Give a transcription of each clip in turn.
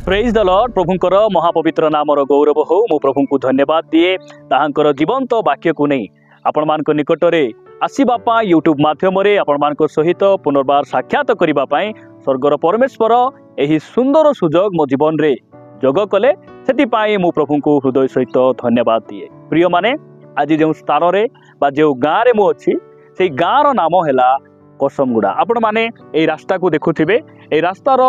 Praise the lord. प्रभुंकर महापवित्र नामर गौरव हो। मु प्रभु को धन्यवाद दिए ताहांकर जीवंत वाक्य को नहीं आपण मान निकट में आसवा यूट्यूब मध्यम आपण सहित पुनर्बार साक्षात करने स्वर्गर परमेश्वर यही सुंदर सुजोग मो जीवन रे जोग कले से मु प्रभु को हृदय सहित धन्यवाद दिए। प्रिय माने आज जो स्थान रे बा जो गाँव रे मु अच्छी से गाँव नाम है कसमगुड़ा। आपण माने ए रास्ता को देखुथिबे ए रास्तार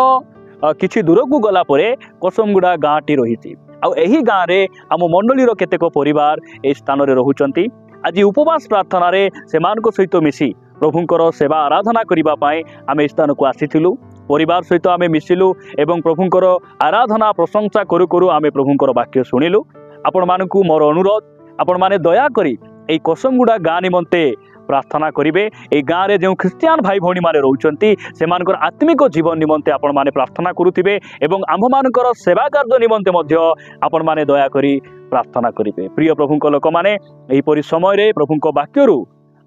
किछि दूर को गला परे कसमगुड़ा गाँटी रही आई गाँव में आम मंडलीर केतेक परिवार ए स्थान रे रहुचंती। आज उपवास प्रार्थना रे सेमान सहित मिसी प्रभुंकर सेवा आराधना करने आम स्थान को आसीथिलु। परिवार सहित आम मिसिलु एवं प्रभुंकर आराधना प्रशंसा करू करू आम प्रभुंकर वाक्य शुणिलु। आपण मानकु मोर अनुरोध आपण माने दया करी ए कसमगुड़ा गाँ निमंते प्रार्थना करेंगे। ए गाँव में जो ख्रिस्टियान भाई भौणी मैंने रोचंती सेमानकर आत्मिक जीवन निमंते आपण माने प्रार्थना करुथिबे एवं आम मानकर सेवा कार्य निमंते मध्य आपण माने दया करी प्रार्थना करेंगे। प्रिय प्रभुंक लोक माने एहीपरि समय रे प्रभुंक वाक्यरू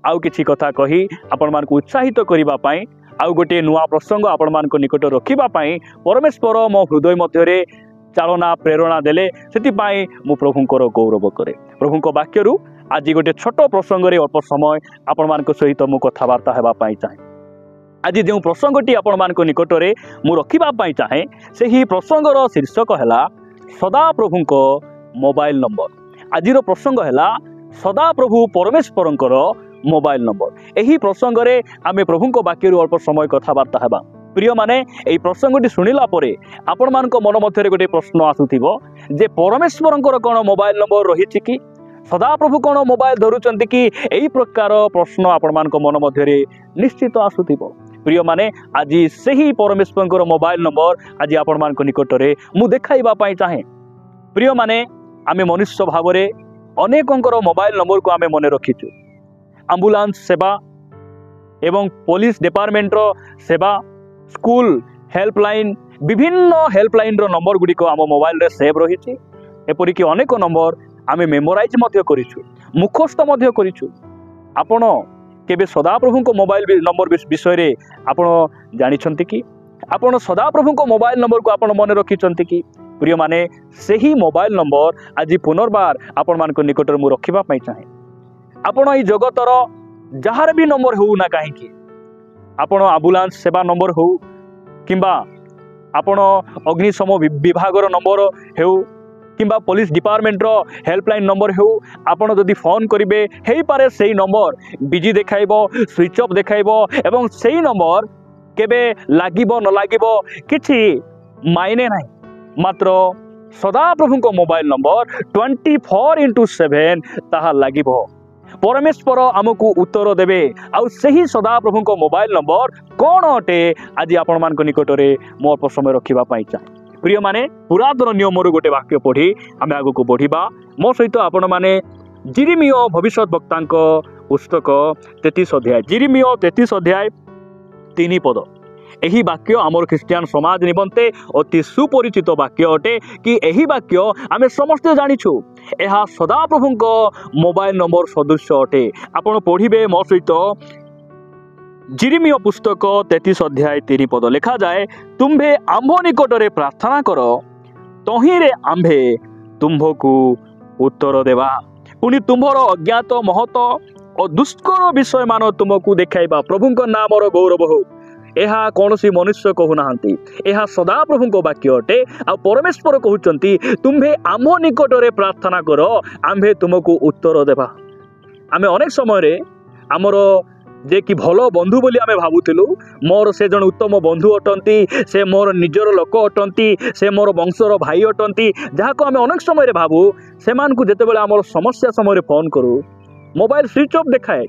आउ किछि कथा कही आपण मानकु उत्साहित करिबा पई आउ गोटे नुआ प्रसंग आपण मानक निकट रखिबा पई परमेश्वर मो हृदय मध्य रे चालना प्रेरणा देले सेति पई मु प्रभुंकर गौरव करे। प्रभुंक वाक्यरू आज गोटे छोट प्रसंग रे अल्प समय आपण मानक सहित मु कथबार्ता हेबा पई चाहे। आज जो प्रसंगटी आपण मानक निकट रे मु रखिबा पई चाहे सेही प्रसंगर शीर्षक हैला सदा प्रभुंक मोबाइल नंबर। आजिर प्रसंग हैला सदा प्रभु परमेश्वरंकर मोबाइल नंबर। एही प्रसंग रे आमे प्रभुंक वाक्यरू अल्प समय कथबार्ता हेबा। प्रिय माने एही प्रसंगटी सुनिला परे आपण मानक मन मध्य गोटे प्रश्न आसुथिबो जे परमेश्वरंकर कोन मोबाइल नंबर रहिछि कि सदा प्रभु कौन मोबाइल धरुचंती कि यही प्रकार प्रश्न आपण मानक मन मध्य निश्चित आसुथिबो। प्रिय माने आज सही परमेश्वर मोबाइल नंबर आज आपण मानक निकट रे मु देखाइबा पई चाहे। प्रिय माने आमे मनुष्य भाव में अनेकंकर मोबाइल नंबर को आमे मने रखिछु। एम्बुलेंस सेवा एवं पुलिस डिपार्टमेंट रो सेवा स्कूल हेल्पलाइन विभिन्न हेल्पलाइन रो नंबर गुडी को आम मोबाइल रे सेव रही। एपरिक अनेक नंबर आमे मेमोराइज मध्य करिछु मुखस्थ मध्य करिछु। आपण केबे सदा प्रभु को मोबाइल नंबर विषय रे आपण जानिछंती कि आपण सदा प्रभु को मोबाइल नंबर को आपण मन रखिछंती कि। प्रिय माने सही मोबाइल नंबर आज पुनर्बार आपण मान निकट मु रखिबा पई चाहे। आपण ई जगतर जहार भी नंबर हो ना कहीं कि आपण एम्बुलेंस सेवा नंबर हो किंबा आपण अग्निशम विभागर नंबर हो किंबा पुलिस डिपार्टमेंट रो हेल्पलाइन नंबर हो आपण जदि फोन करेंगे हो पारे से नंबर बिजी देखाइबो स्विच ऑफ देखाइबो एवं से नंबर केबे लागिबो न लागिबो किछि मायने नहीं। मात्र सदा प्रभु को मोबाइल नंबर 24/7 ताहा लागिबो। परमेश्वर आमको उत्तर देवे आउ सही सदा प्रभु को मोबाइल नंबर कौन अटे आज आपण मान निकट रे मोर पर समय रखिबा पई चाहे। प्रिय माने पुरातन नियम गोटे वाक्य पढ़ी आम आग को बढ़िबा। मो सहित आपण माने जिरिमियो भविष्यत वक्तांक पुस्तक 33 अध्याय जिरिमियो 33 अध्याय 3 पद। एही वाक्य आमर ख्रिस्टियान समाज निमंते अति सुपरिचित वाक्य अटे कि एही वाक्य आमे समस्ते जानिछु। एहा सदा प्रभुंक मोबाइल नंबर सदृश्य अटे। आपण पढ़िबे मो सहित जिरिमियो पुस्तक 33 अध्याय 3 पद लिखा जाए तुम्भे आम्भ निकट रे प्रार्थना कर तही रे आम्भे तुम्भकु उत्तर देवा पुनि तुम्भर अज्ञात महत और दुष्कर विषय मान तुमको देखाइबा। प्रभुंक नामर गौरव हो। एहा कौनसी मनुष्य कहू नाहंती एहा सदा प्रभुंक वाक्य अटे। आ परमेश्वर कहउचंती तुम्भे आम्भ निकट रे प्रार्थना कर आम्भे तुमको उत्तर देवा। आमे अनेक समय रे आमर जे कि भलो बंधु बोली आमे भाबुथिलु मोर से जन उत्तम बंधु अटंती से मोर निजर लोक अटंती से मोर वंशर भाई अटंती जहाको आमे अनेक समय रे भाबु सेमान को जेतेबेले आमर समस्या समय रे फोन करू मोबाइल स्विच ऑफ देखाए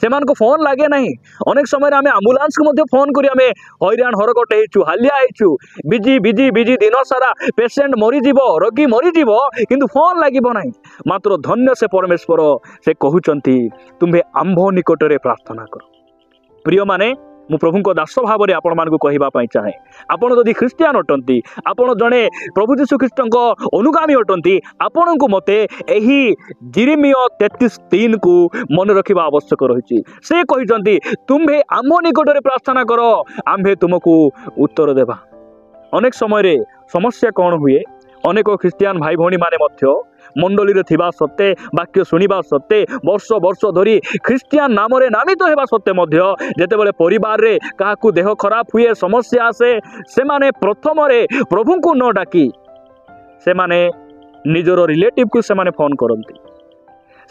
सेमान को फोन लागे नहीं। अनेक समय रे आमे एम्बुलेंस को मध्य फोन करी आमे हैरान हरकट हेचु हालिया हेचु बिजी बिजी बिजी दिन सारा पेशेंट मरी जीवो रोगी मरी जीवो किंतु फोन लागिबो नहीं। मात्र धन्य से परमेश्वर से कहउचंती तुम्हे आम्भ निकट रे प्रार्थना कर। प्रिय माने मु प्रभुंक दास भाव में आपण मानकु कहिबा पई चाहे। आपण जदि ख्रिस्टियान अटंती आपण जणे प्रभु यीशु ख्रिस्टंक अनुगामी अटंती आपण को मते एही जिरिमियो 33:3 को मन रखिबा आवश्यक रहिछि। से कहिसंती तुम्हे आम निकट रे प्रार्थना करो आम्भे तुमको उत्तर देबा। अनेक समय समस्या कौन हुए अनेक ख्रिस्टियान भाई भौणी माने मध्य मंडली रे थिबा सत्ते वाक्य शुणा सत्ते वर्ष वर्ष धरी ख्रिस्टियान नाम रे नामित हेबा सत्ते मध्य जेतेबेले परिवार रे काहाकू देह खराब हुए समस्या आसे से माने प्रथम रे प्रभु को न डाकी से माने निजर रिलेटिव को से माने फोन करती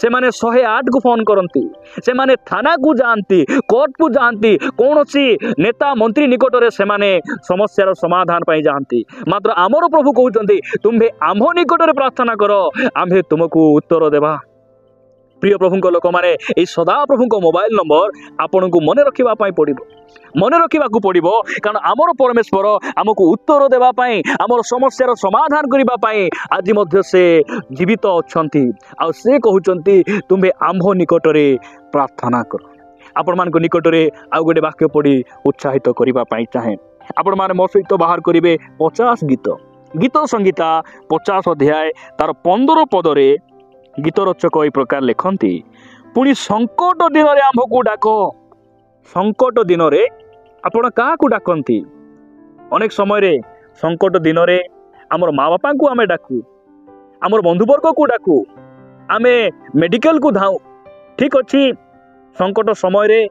से माने 108 को फोन करती से माने थाना को जानती कोर्ट को जानती कौन सी नेता मंत्री निकट रे से माने समस्यार समाधान पाई जानती मात्र आमर प्रभु कहते तुम्हें आम निकट रे प्रार्थना करो आम्भे तुमको उत्तर देवा। प्रिय प्रभु लोक मैंने सदा प्रभु मोबाइल नंबर आपण को मन रखा पड़ो मन रखा पड़ो कारण आमर परमेश्वर आमको उत्तर देवाई आमर समस्यार समाधान करने आज से जीवित अच्छा से कहते तुम्हें आम्भ निकट में प्रार्थना कर। आपण मान निकट में आउ गोटे वाक्य पढ़ी उत्साहित करने चाहे आपण मैंने मो सहित बाहर करेंगे 50 गीत संहिता 50 अध्याय तार 15 पदरे गीत रचक यह प्रकार लिखती पुणी संकट दिन में आम्भ को डाक संकट दिन में आपण क्या डाकती अनेक समय संकट दिन में आमर माँ बापा को आम डाकू आमर बंधुवर्ग को डाकू आम मेडिकल को धाऊ ठीक अच्छी संकट समय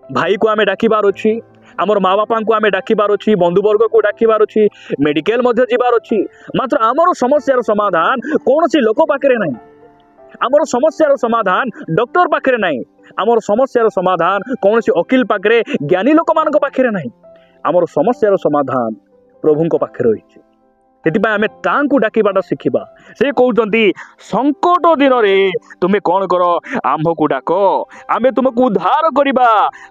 भाई को आम डाकिबार अच्छी आमर माँ बापा को आम डाकिबार अच्छी बंधुवर्ग को डाकिबार अच्छी मेडिकल जबार अच्छी मात्र आमर समस्यार समाधान कौन सी लोक पाखे ना आमर समस्यार समाधान डॉक्टर पाखे ना आमर समस्यार समाधान कौन सी वकील पाखे ज्ञानी लोक मान पाखे ना आमर समस्यार समाधान प्रभु पाखे रही आम तांकु डाकिबाटा शिखिबा से कहते संकट दिन में तुम्हें कौन कर आम्भ को डाक आमे तुमको उद्धार करिबा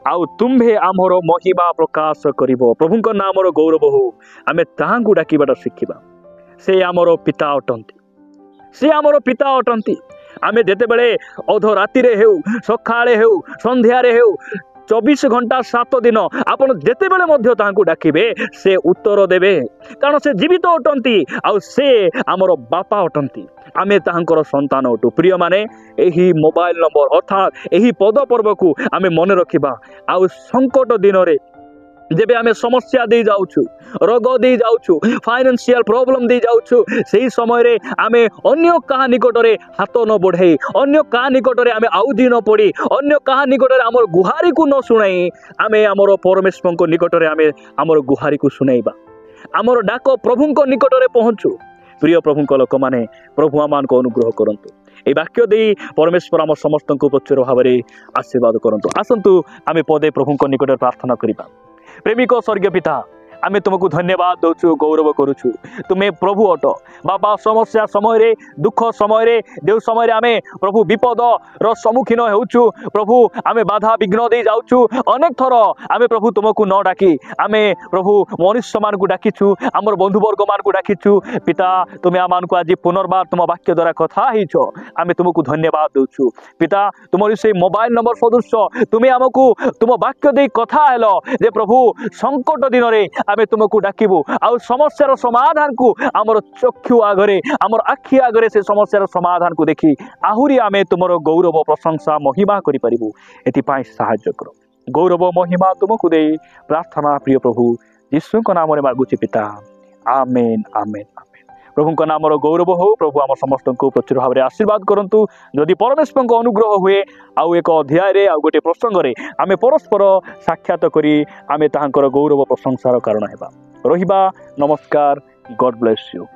आउ तुम्हें आमर महिमा प्रकाश करिबो प्रभु नाम गौरव हो आमे तांकु डाकिबाटा शिखिबा से आमर पिता अटंती से आमर पिता अटंती आमे जेते बेले अध राति रे हेउ सखाळे हेउ संध्या रे हेउ 24 घंटा 7 दिन आपण जेते बेले मध्य तांकु डाकिबे से उत्तर देबे कारण से जीवित अटंती आउ से आमर बापा अटंती आमे तांकर संतान अटू। प्रिय माने एही मोबाइल नंबर अर्थात एही पद पर्व को आमे मन रखिबा आउ संकट दिन रे जेबे आमे समस्या दे जाउछु रोग दे जाउछु फाइनेंशियल प्रॉब्लम दे जाउछु सेही समय रे आमे अन्य कहा निकट रे हाथ न बढ़ाई अन्य कहा निकट रे आमे आउदी न पड़ी अन्य कहा निकट रे हमर गुहारी को न सुनाई आमे हमर परमेश्वर को निकट रे आमे हमर गुहारी को सुनाइबा हमर डाक प्रभु को निकट रे पहुंचू। प्रिय प्रभु लोक माने प्रभु आमान को अनुग्रह करंतु ए वाक्य दे परमेश्वर आम समस्त को प्रचुर भाव में आशीर्वाद करंतु। आसंतु आमे पदे प्रभु को निकट प्रार्थना करिबा। प्रेमिक स्वर्गीय पिता आमे तुमको धन्यवाद दौचु गौरव करुचु तुम्हें प्रभु अट बाबा समस्या समय रे दुख समय रे जो समय आमे प्रभु विपद रो सम्मुखीन होउछु प्रभु आमे बाधा विघ्न दे जाउछु अनेक थर आमे प्रभु तुमको न डाकी आमे प्रभु मनुष्य मान को डाकीछु आमर बंधुवर्ग मान को डाकीछु पिता तुम्हें आमान को आज पुनर्बार तुम वाक्य द्वारा कथा हिचो आमे तुमको धन्यवाद दौचु पिता तुमरी से मोबाइल नंबर सदृश तुम्हें आमको तुम वाक्य दे कथा हेलो जे प्रभु संकट दिन रे आमे तुमको डाकिबु आ समस्यार समाधान को आमर चक्षु आगरे आमर आखि आगरे से समस्यार समाधान को देखी आहुरी आमे तुमर गौरव प्रशंसा महिमा करि परिबु एतिपाई सहाय्य करो गौरव महिमा तुमको दे प्रार्थना प्रिय प्रभु यीशु को नाम रे मागुछि पिता आमेन आमेन आमेन। प्रभु को नाम गौरव हो प्रभु आम समस्त को प्रचुर भाव में आशीर्वाद करंतु जदि परमेश्वर को अनुग्रह हुए आउ एक अध्याय रे आउ गोटे प्रसंग रे आमे परस्पर साक्षात करी आमे ताहांकर गौरव प्रशंसार कारण हेबा रहिबा। नमस्कार। God bless you.